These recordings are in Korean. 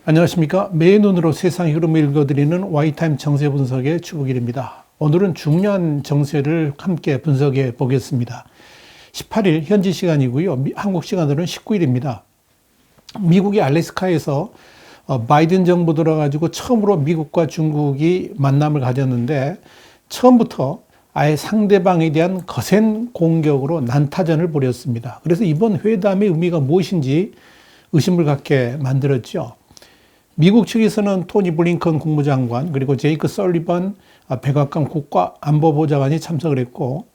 안녕하십니까. 매의 눈으로 세상 흐름을 읽어드리는 Y타임 정세 분석의 추국일입니다. 오늘은 중요한 정세를 함께 분석해 보겠습니다. 18일 현지 시간이고요. 한국 시간으로는 19일입니다. 미국의 알래스카에서 바이든 정부 들어가지고 처음으로 미국과 중국이 만남을 가졌는데 처음부터 아예 상대방에 대한 거센 공격으로 난타전을 벌였습니다. 그래서 이번 회담의 의미가 무엇인지 의심을 갖게 만들었죠. 미국 측에서는 토니 블링컨 국무장관 그리고 제이크 설리번 백악관 국가안보보좌관이 참석을 했고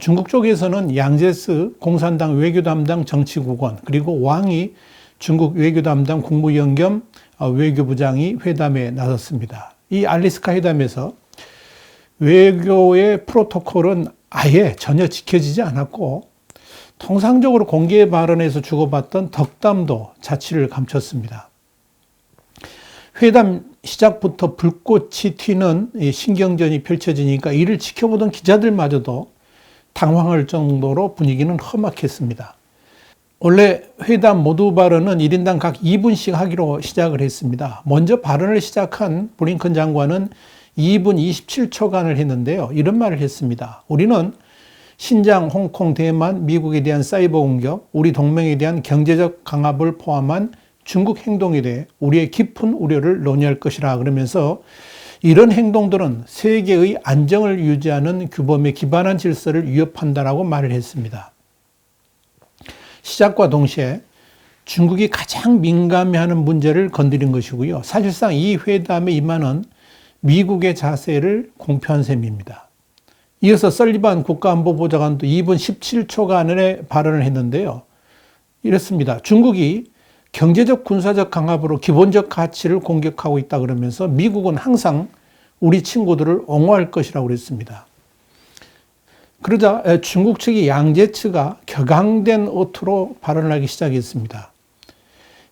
중국 쪽에서는 양제스 공산당 외교 담당 정치국원 그리고 왕이 중국 외교 담당 국무위원 겸 외교부장이 회담에 나섰습니다. 이 알래스카 회담에서 외교의 프로토콜은 아예 전혀 지켜지지 않았고 통상적으로 공개 발언에서 주고받던 덕담도 자취를 감췄습니다. 회담 시작부터 불꽃이 튀는 신경전이 펼쳐지니까 이를 지켜보던 기자들마저도 당황할 정도로 분위기는 험악했습니다. 원래 회담 모두 발언은 1인당 각 2분씩 하기로 시작을 했습니다. 먼저 발언을 시작한 블링컨 장관은 2분 27초간을 했는데요. 이런 말을 했습니다. 우리는 신장, 홍콩, 대만, 미국에 대한 사이버 공격, 우리 동맹에 대한 경제적 강압을 포함한 중국 행동에 대해 우리의 깊은 우려를 논의할 것이라 그러면서 이런 행동들은 세계의 안정을 유지하는 규범에 기반한 질서를 위협한다라고 말을 했습니다. 시작과 동시에 중국이 가장 민감해하는 문제를 건드린 것이고요. 사실상 이 회담의 임하는 미국의 자세를 공표한 셈입니다. 이어서 설리반 국가안보보좌관도 2분 17초간의 발언을 했는데요. 이렇습니다. 중국이 경제적 군사적 강압으로 기본적 가치를 공격하고 있다 그러면서 미국은 항상 우리 친구들을 옹호할 것이라고 그랬습니다. 그러자 중국 측이 양제츠가 격앙된 어투로 발언을 하기 시작했습니다.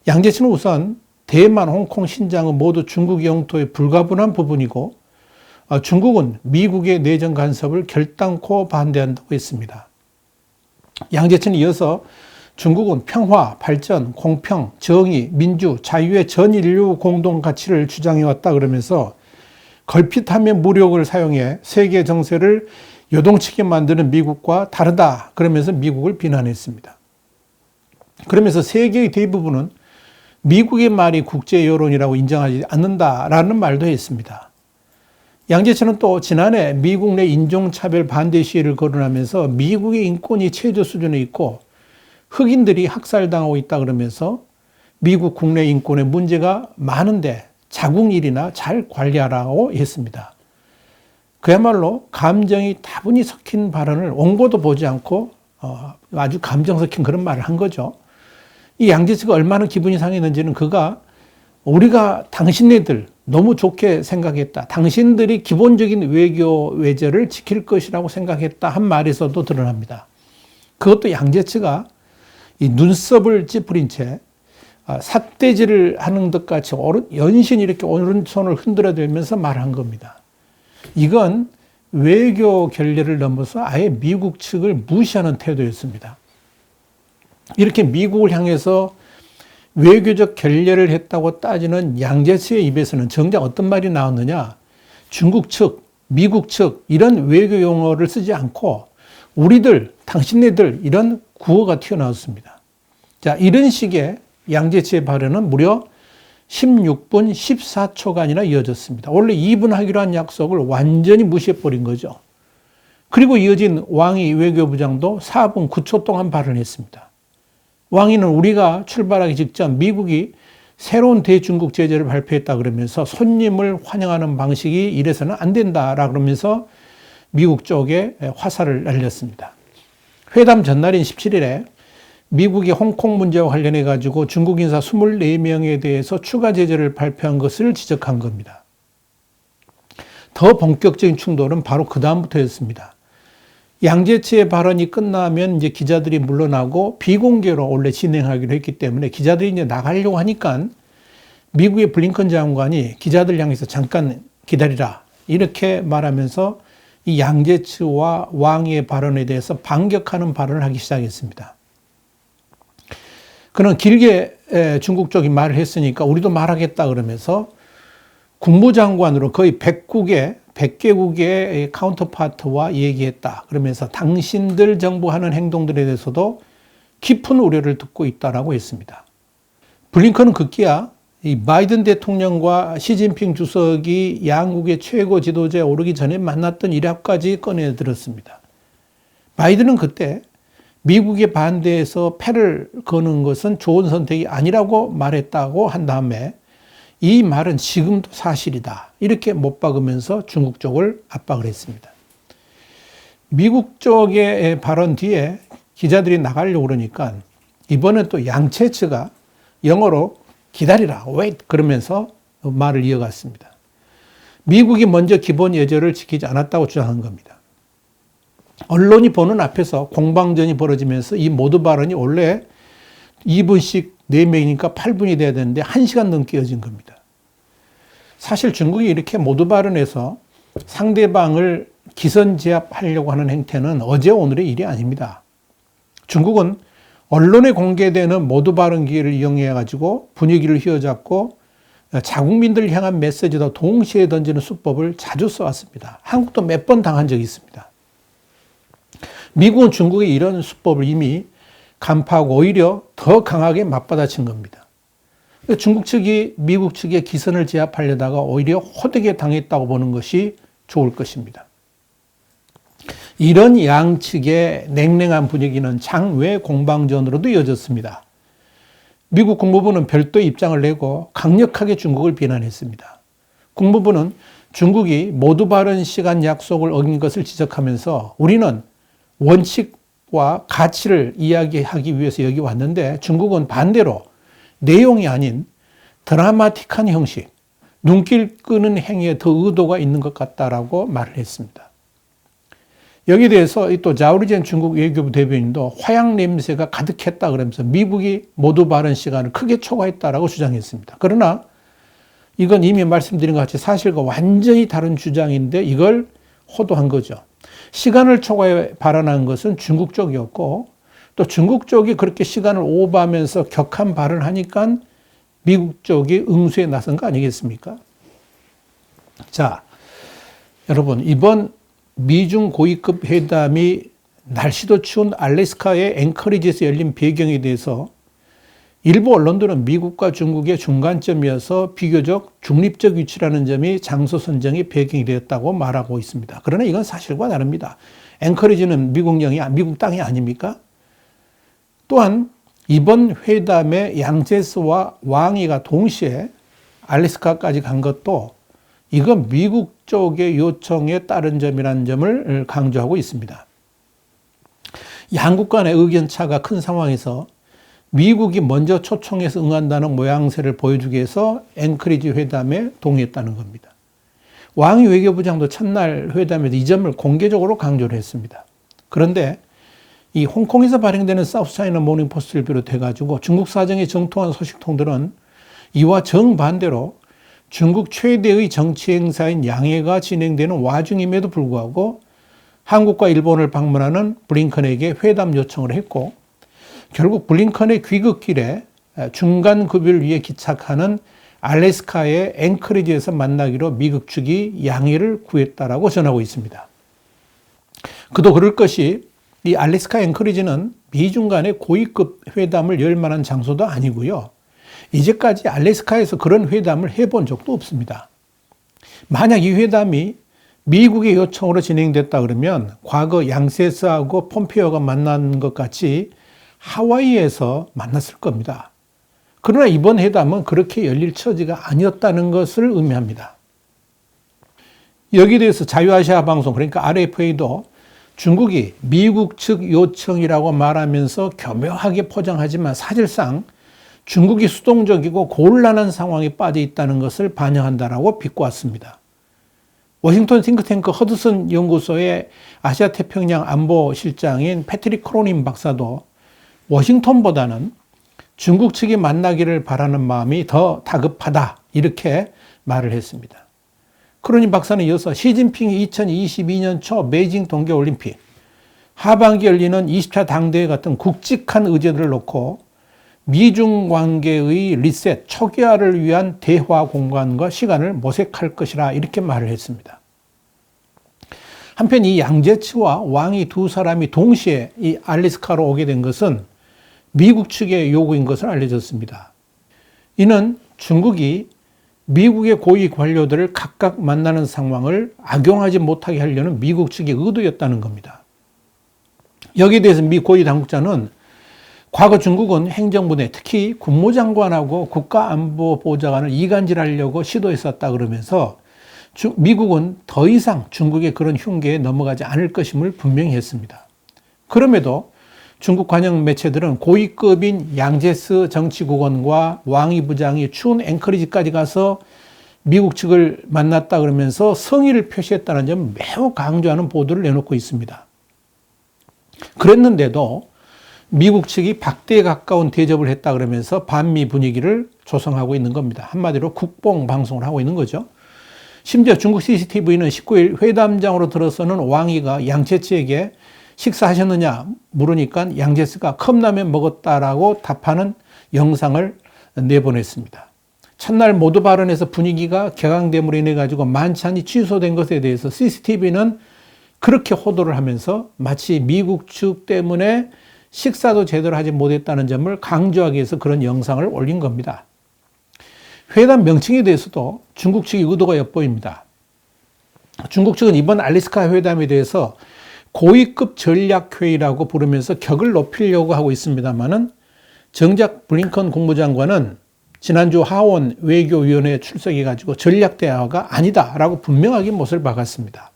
양제츠는 우선 대만, 홍콩, 신장은 모두 중국 영토의 불가분한 부분이고 중국은 미국의 내정 간섭을 결단코 반대한다고 했습니다. 양제츠는 이어서 중국은 평화, 발전, 공평, 정의, 민주, 자유의 전 인류 공동 가치를 주장해왔다 그러면서 걸핏하며 무력을 사용해 세계 정세를 요동치게 만드는 미국과 다르다 그러면서 미국을 비난했습니다. 그러면서 세계의 대부분은 미국의 말이 국제 여론이라고 인정하지 않는다라는 말도 했습니다. 양제츠는 또 지난해 미국 내 인종차별 반대 시위를 거론하면서 미국의 인권이 최저 수준에 있고 흑인들이 학살당하고 있다 그러면서 미국 국내 인권에 문제가 많은데 자국 일이나 잘 관리하라고 했습니다. 그야말로 감정이 다분히 섞인 발언을 원고도 보지 않고 아주 감정 섞인 그런 말을 한 거죠. 이 양제츠가 얼마나 기분이 상했는지는 그가 우리가 당신네들 너무 좋게 생각했다. 당신들이 기본적인 외교 외절을 지킬 것이라고 생각했다 한 말에서도 드러납니다. 그것도 양제츠가 이 눈썹을 찌푸린 채 삿대질을 하는 것 같이 연신 이렇게 오른손을 흔들어대면서 말한 겁니다. 이건 외교 결례를 넘어서 아예 미국 측을 무시하는 태도였습니다. 이렇게 미국을 향해서 외교적 결례를 했다고 따지는 양제츠의 입에서는 정작 어떤 말이 나왔느냐? 중국 측, 미국 측 이런 외교 용어를 쓰지 않고 우리들, 당신네들 이런 구어가 튀어나왔습니다. 자, 이런 식의 양제츠의 발언은 무려 16분 14초간이나 이어졌습니다. 원래 2분 하기로 한 약속을 완전히 무시해버린 거죠. 그리고 이어진 왕이 외교부장도 4분 9초 동안 발언했습니다. 왕이는 우리가 출발하기 직전 미국이 새로운 대중국 제재를 발표했다 그러면서 손님을 환영하는 방식이 이래서는 안 된다라 그러면서 미국 쪽에 화살을 날렸습니다. 회담 전날인 17일에 미국이 홍콩 문제와 관련해 가지고 중국 인사 24명에 대해서 추가 제재를 발표한 것을 지적한 겁니다. 더 본격적인 충돌은 바로 그 다음부터였습니다. 양제츠의 발언이 끝나면 이제 기자들이 물러나고 비공개로 원래 진행하기로 했기 때문에 기자들이 이제 나가려고 하니까 미국의 블링컨 장관이 기자들 향해서 잠깐 기다리라 이렇게 말하면서 이 양제츠와 왕의 발언에 대해서 반격하는 발언을 하기 시작했습니다. 그는 길게 중국 쪽이 말을 했으니까 우리도 말하겠다 그러면서 국무장관으로 거의 100개국의 카운터파트와 얘기했다. 그러면서 당신들 정부 하는 행동들에 대해서도 깊은 우려를 듣고 있다라고 했습니다. 블링컨은 급기야 이 바이든 대통령과 시진핑 주석이 양국의 최고 지도자에 오르기 전에 만났던 일화까지 꺼내들었습니다. 바이든은 그때 미국의 반대에서 패를 거는 것은 좋은 선택이 아니라고 말했다고 한 다음에 이 말은 지금도 사실이다. 이렇게 못 박으면서 중국 쪽을 압박을 했습니다. 미국 쪽의 발언 뒤에 기자들이 나가려고 그러니까 이번엔 또 양체츠가 영어로 기다리라, wait 그러면서 말을 이어갔습니다. 미국이 먼저 기본 예절을 지키지 않았다고 주장한 겁니다. 언론이 보는 앞에서 공방전이 벌어지면서 이 모두 발언이 원래 2분씩 4명이니까 8분이 돼야 되는데 1시간 넘게 이어진 겁니다. 사실 중국이 이렇게 모두 발언해서 상대방을 기선제압하려고 하는 행태는 어제 오늘의 일이 아닙니다. 중국은 언론에 공개되는 모두 발언 기회를 이용해 가지고 분위기를 휘어잡고 자국민들을 향한 메시지도 동시에 던지는 수법을 자주 써왔습니다. 한국도 몇 번 당한 적이 있습니다. 미국은 중국의 이런 수법을 이미 간파하고 오히려 더 강하게 맞받아친 겁니다. 중국 측이 미국 측의 기선을 제압하려다가 오히려 호되게 당했다고 보는 것이 좋을 것입니다. 이런 양측의 냉랭한 분위기는 장외 공방전으로도 이어졌습니다. 미국 국무부는 별도의 입장을 내고 강력하게 중국을 비난했습니다. 국무부는 중국이 모두 발언 시간 약속을 어긴 것을 지적하면서 우리는 원칙과 가치를 이야기하기 위해서 여기 왔는데 중국은 반대로 내용이 아닌 드라마틱한 형식, 눈길 끄는 행위에 더 의도가 있는 것 같다라고 말을 했습니다. 여기에 대해서 또 자오리젠 중국 외교부 대변인도 화약 냄새가 가득했다 그러면서 미국이 모두 발언 시간을 크게 초과했다라고 주장했습니다. 그러나 이건 이미 말씀드린 것 같이 사실과 완전히 다른 주장인데 이걸 호도한 거죠. 시간을 초과해 발언한 것은 중국 쪽이었고 또 중국 쪽이 그렇게 시간을 오버하면서 격한 발언을 하니까 미국 쪽이 응수에 나선 거 아니겠습니까? 자, 여러분 이번 미중 고위급 회담이 날씨도 추운 알래스카의 앵커리지에서 열린 배경에 대해서 일부 언론들은 미국과 중국의 중간점이어서 비교적 중립적 위치라는 점이 장소 선정의 배경이 되었다고 말하고 있습니다. 그러나 이건 사실과 다릅니다. 앵커리지는 미국 땅이 아닙니까? 또한 이번 회담에 양제스와 왕이가 동시에 알래스카까지 간 것도 이건 미국 쪽의 요청에 따른 점이라는 점을 강조하고 있습니다. 양국 간의 의견차가 큰 상황에서 미국이 먼저 초청해서 응한다는 모양새를 보여주기 위해서 앵커리지 회담에 동의했다는 겁니다. 왕이 외교부장도 첫날 회담에서 이 점을 공개적으로 강조를 했습니다. 그런데 이 홍콩에서 발행되는 사우스차이나 모닝포스트를 비롯해가지고 중국 사정에 정통한 소식통들은 이와 정반대로 중국 최대의 정치 행사인 양해가 진행되는 와중임에도 불구하고 한국과 일본을 방문하는 블링컨에게 회담 요청을 했고 결국 블링컨의 귀국길에 중간급유를 위해 기착하는 알래스카의 앵커리지에서 만나기로 미국 측이 양해를 구했다라고 전하고 있습니다. 그도 그럴 것이 이 알래스카 앵커리지는 미중 간의 고위급 회담을 열 만한 장소도 아니고요. 이제까지 알래스카에서 그런 회담을 해본 적도 없습니다. 만약 이 회담이 미국의 요청으로 진행됐다 그러면 과거 양세스하고 폼페이오가 만난 것 같이 하와이에서 만났을 겁니다. 그러나 이번 회담은 그렇게 열릴 처지가 아니었다는 것을 의미합니다. 여기에 대해서 자유아시아 방송 그러니까 RFA도 중국이 미국 측 요청이라고 말하면서 교묘하게 포장하지만 사실상 중국이 수동적이고 곤란한 상황에 빠져 있다는 것을 반영한다라고 비꼬았습니다. 워싱턴 싱크탱크 허드슨 연구소의 아시아 태평양 안보실장인 패트릭 크로닌 박사도 워싱턴보다는 중국 측이 만나기를 바라는 마음이 더 다급하다 이렇게 말을 했습니다. 크로닌 박사는 이어서 시진핑이 2022년 초 베이징 동계올림픽, 하반기 열리는 20차 당대회 같은 굵직한 의제들을 놓고 미중 관계의 리셋, 초기화를 위한 대화 공간과 시간을 모색할 것이라 이렇게 말을 했습니다. 한편 이 양제츠와 왕이 두 사람이 동시에 이 알래스카로 오게 된 것은 미국 측의 요구인 것을 알려졌습니다. 이는 중국이 미국의 고위 관료들을 각각 만나는 상황을 악용하지 못하게 하려는 미국 측의 의도였다는 겁니다. 여기에 대해서 미 고위 당국자는 과거 중국은 행정부대, 특히 국무장관하고 국가안보보좌관을 이간질하려고 시도했었다 그러면서 미국은 더 이상 중국의 그런 흉계에 넘어가지 않을 것임을 분명히 했습니다. 그럼에도 중국 관영 매체들은 고위급인 양제스 정치국원과 왕이 부장이 추운 앵커리지까지 가서 미국 측을 만났다 그러면서 성의를 표시했다는 점 매우 강조하는 보도를 내놓고 있습니다. 그랬는데도 미국 측이 박대에 가까운 대접을 했다 그러면서 반미 분위기를 조성하고 있는 겁니다. 한마디로 국뽕 방송을 하고 있는 거죠. 심지어 중국 CCTV는 19일 회담장으로 들어서는 왕이가 양제츠에게 식사하셨느냐 물으니까 양제츠가 컵라면 먹었다라고 답하는 영상을 내보냈습니다. 첫날 모두 발언에서 분위기가 격앙됨으로 인해 가지고 만찬이 취소된 것에 대해서 CCTV는 그렇게 호도를 하면서 마치 미국 측 때문에 식사도 제대로 하지 못했다는 점을 강조하기 위해서 그런 영상을 올린 겁니다. 회담 명칭에 대해서도 중국 측의 의도가 엿보입니다. 중국 측은 이번 알래스카 회담에 대해서 고위급 전략회의라고 부르면서 격을 높이려고 하고 있습니다만은 정작 블링컨 국무장관은 지난주 하원 외교위원회에 출석해가지고 전략대화가 아니다라고 분명하게 못을 박았습니다.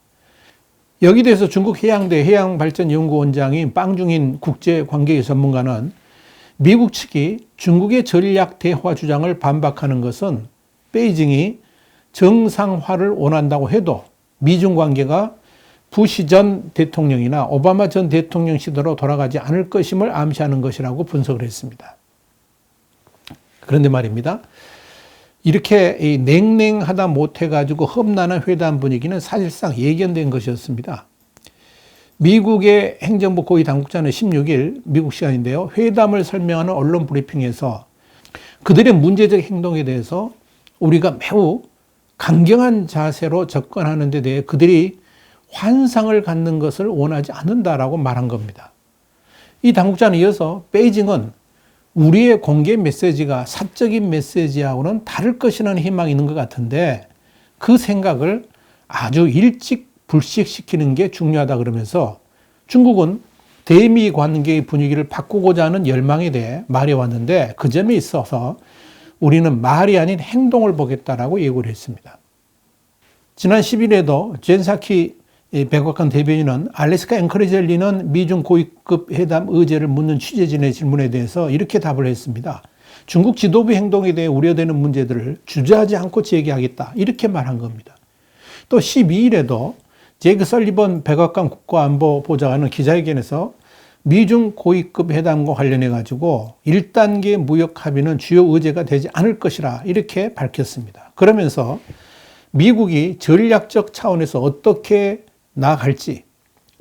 여기에 대해서 중국 해양대 해양발전연구원장인 빵중인 국제관계 전문가는 미국 측이 중국의 전략 대화 주장을 반박하는 것은 베이징이 정상화를 원한다고 해도 미중 관계가 부시 전 대통령이나 오바마 전 대통령 시대로 돌아가지 않을 것임을 암시하는 것이라고 분석을 했습니다. 그런데 말입니다. 이렇게 냉랭하다 못해가지고 험난한 회담 분위기는 사실상 예견된 것이었습니다. 미국의 행정부 고위 당국자는 16일 미국 시간인데요. 회담을 설명하는 언론 브리핑에서 그들의 문제적 행동에 대해서 우리가 매우 강경한 자세로 접근하는 데 대해 그들이 환상을 갖는 것을 원하지 않는다라고 말한 겁니다. 이 당국자는 이어서 베이징은 우리의 공개 메시지가 사적인 메시지하고는 다를 것이라는 희망이 있는 것 같은데 그 생각을 아주 일찍 불식시키는 게 중요하다 그러면서 중국은 대미 관계의 분위기를 바꾸고자 하는 열망에 대해 말해왔는데 그 점에 있어서 우리는 말이 아닌 행동을 보겠다라고 예고를 했습니다. 지난 10일에도 젠사키 백악관 대변인은 알래스카 앵커리지에 열리는 미중 고위급 회담 의제를 묻는 취재진의 질문에 대해서 이렇게 답을 했습니다. 중국 지도부 행동에 대해 우려되는 문제들을 주저하지 않고 제기하겠다. 이렇게 말한 겁니다. 또 12일에도 제이크 설리번 백악관 국가안보보좌관은 기자회견에서 미중 고위급 회담과 관련해 가지고 1단계 무역 합의는 주요 의제가 되지 않을 것이라 이렇게 밝혔습니다. 그러면서 미국이 전략적 차원에서 어떻게 나아갈지,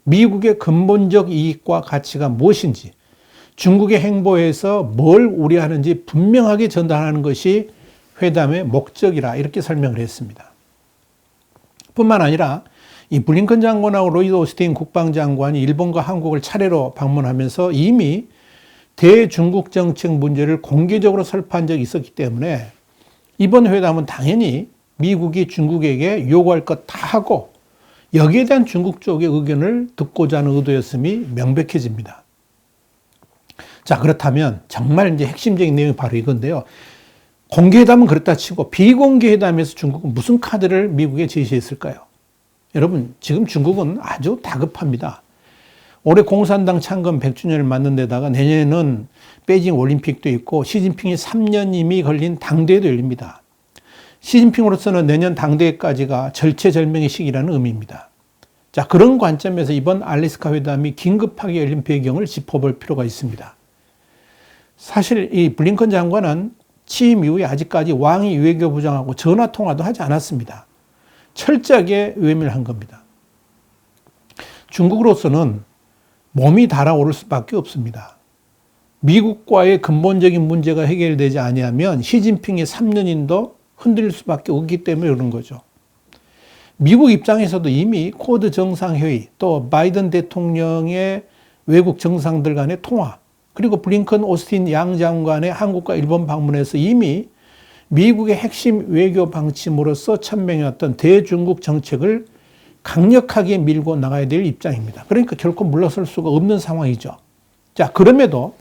미국의 근본적 이익과 가치가 무엇인지, 중국의 행보에서 뭘 우려하는지 분명하게 전달하는 것이 회담의 목적이라 이렇게 설명을 했습니다. 뿐만 아니라 이 블링컨 장관하고 로이드 오스틴 국방장관이 일본과 한국을 차례로 방문하면서 이미 대중국 정책 문제를 공개적으로 설파한 적이 있었기 때문에 이번 회담은 당연히 미국이 중국에게 요구할 것 다 하고 여기에 대한 중국 쪽의 의견을 듣고자 하는 의도였음이 명백해집니다. 자, 그렇다면 정말 이제 핵심적인 내용이 바로 이건데요. 공개회담은 그렇다 치고 비공개회담에서 중국은 무슨 카드를 미국에 제시했을까요? 여러분, 지금 중국은 아주 다급합니다. 올해 공산당 창건 100주년을 맞는 데다가 내년에는 베이징 올림픽도 있고 시진핑이 3년임이 걸린 당대회도 열립니다. 시진핑으로서는 내년 당대회까지가 절체절명의 시기라는 의미입니다. 자, 그런 관점에서 이번 알래스카 회담이 긴급하게 열린 배경을 짚어볼 필요가 있습니다. 사실 이 블링컨 장관은 취임 이후에 아직까지 왕이 외교부장하고 전화통화도 하지 않았습니다. 철저하게 외면한 겁니다. 중국으로서는 몸이 달아오를 수밖에 없습니다. 미국과의 근본적인 문제가 해결되지 아니하면 시진핑의 3년인도 흔들릴 수밖에 없기 때문에 그런 거죠. 미국 입장에서도 이미 쿼드 정상회의, 또 바이든 대통령의 외국 정상들 간의 통화, 그리고 블링컨 오스틴 양 장관의 한국과 일본 방문에서 이미 미국의 핵심 외교 방침으로서 천명해왔던 대중국 정책을 강력하게 밀고 나가야 될 입장입니다. 그러니까 결코 물러설 수가 없는 상황이죠. 자, 그럼에도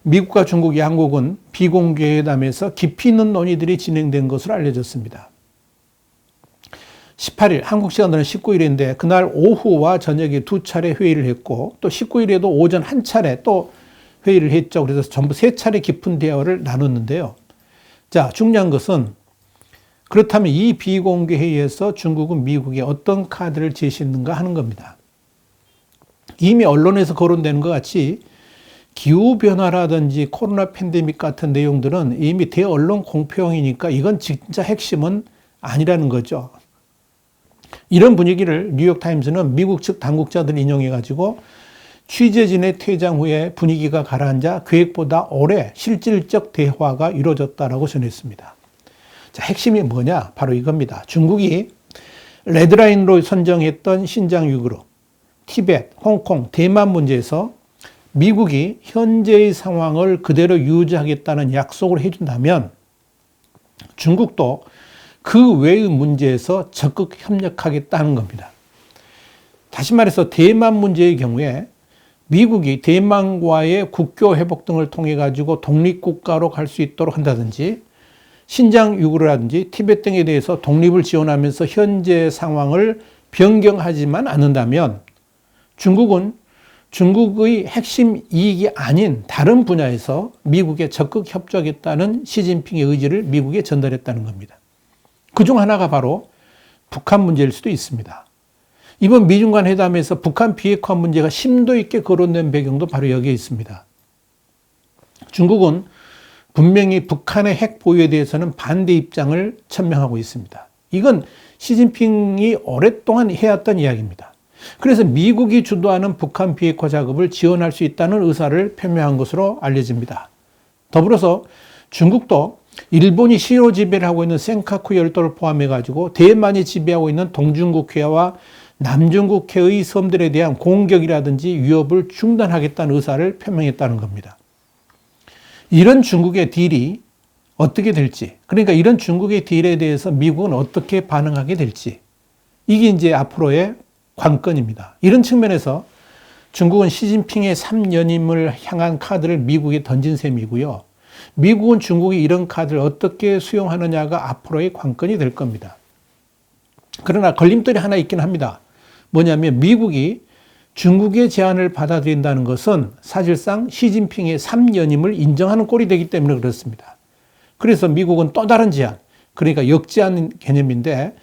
미국과 중국 양국은 비공개 회담에서 깊이 있는 논의들이 진행된 것으로 알려졌습니다. 18일, 한국 시간으로는 19일인데 그날 오후와 저녁에 두 차례 회의를 했고 또 19일에도 오전 한 차례 또 회의를 했죠. 그래서 전부 세 차례 깊은 대화를 나눴는데요. 자, 중요한 것은 그렇다면 이 비공개 회의에서 중국은 미국에 어떤 카드를 제시했는가 하는 겁니다. 이미 언론에서 거론되는 것 같이 기후변화라든지 코로나 팬데믹 같은 내용들은 이미 대언론 공표용이니까 이건 진짜 핵심은 아니라는 거죠. 이런 분위기를 뉴욕타임스는 미국 측 당국자들 인용해가지고 취재진의 퇴장 후에 분위기가 가라앉아 계획보다 오래 실질적 대화가 이루어졌다라고 전했습니다. 자, 핵심이 뭐냐? 바로 이겁니다. 중국이 레드라인으로 선정했던 신장 위구르, 티벳, 홍콩, 대만 문제에서 미국이 현재의 상황을 그대로 유지하겠다는 약속을 해준다면 중국도 그 외의 문제에서 적극 협력하겠다는 겁니다. 다시 말해서 대만 문제의 경우에 미국이 대만과의 국교 회복 등을 통해 가지고 독립국가로 갈 수 있도록 한다든지 신장 위구르라든지 티벳 등에 대해서 독립을 지원하면서 현재 상황을 변경하지만 않는다면 중국은 중국의 핵심 이익이 아닌 다른 분야에서 미국에 적극 협조하겠다는 시진핑의 의지를 미국에 전달했다는 겁니다. 그중 하나가 바로 북한 문제일 수도 있습니다. 이번 미중 간 회담에서 북한 비핵화 문제가 심도 있게 거론된 배경도 바로 여기에 있습니다. 중국은 분명히 북한의 핵 보유에 대해서는 반대 입장을 천명하고 있습니다. 이건 시진핑이 오랫동안 해왔던 이야기입니다. 그래서 미국이 주도하는 북한 비핵화 작업을 지원할 수 있다는 의사를 표명한 것으로 알려집니다. 더불어서 중국도 일본이 시로 지배를 하고 있는 센카쿠 열도를 포함해가지고 대만이 지배하고 있는 동중국해와 남중국해의 섬들에 대한 공격이라든지 위협을 중단하겠다는 의사를 표명했다는 겁니다. 이런 중국의 딜이 어떻게 될지, 그러니까 이런 중국의 딜에 대해서 미국은 어떻게 반응하게 될지, 이게 이제 앞으로의 관건입니다. 이런 측면에서 중국은 시진핑의 3연임을 향한 카드를 미국에 던진 셈이고요. 미국은 중국이 이런 카드를 어떻게 수용하느냐가 앞으로의 관건이 될 겁니다. 그러나 걸림돌이 하나 있긴 합니다. 뭐냐면 미국이 중국의 제안을 받아들인다는 것은 사실상 시진핑의 3연임을 인정하는 꼴이 되기 때문에 그렇습니다. 그래서 미국은 또 다른 제안, 그러니까 역제안 개념인데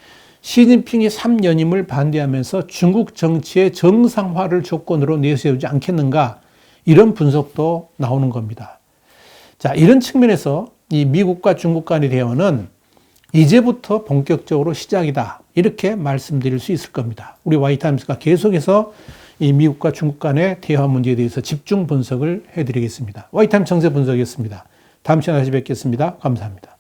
시진핑이 3연임을 반대하면서 중국 정치의 정상화를 조건으로 내세우지 않겠는가, 이런 분석도 나오는 겁니다. 자, 이런 측면에서 이 미국과 중국 간의 대화는 이제부터 본격적으로 시작이다, 이렇게 말씀드릴 수 있을 겁니다. 우리 Y타임스가 계속해서 이 미국과 중국 간의 대화 문제에 대해서 집중 분석을 해드리겠습니다. Y타임스 정세 분석이었습니다. 다음 시간에 다시 뵙겠습니다. 감사합니다.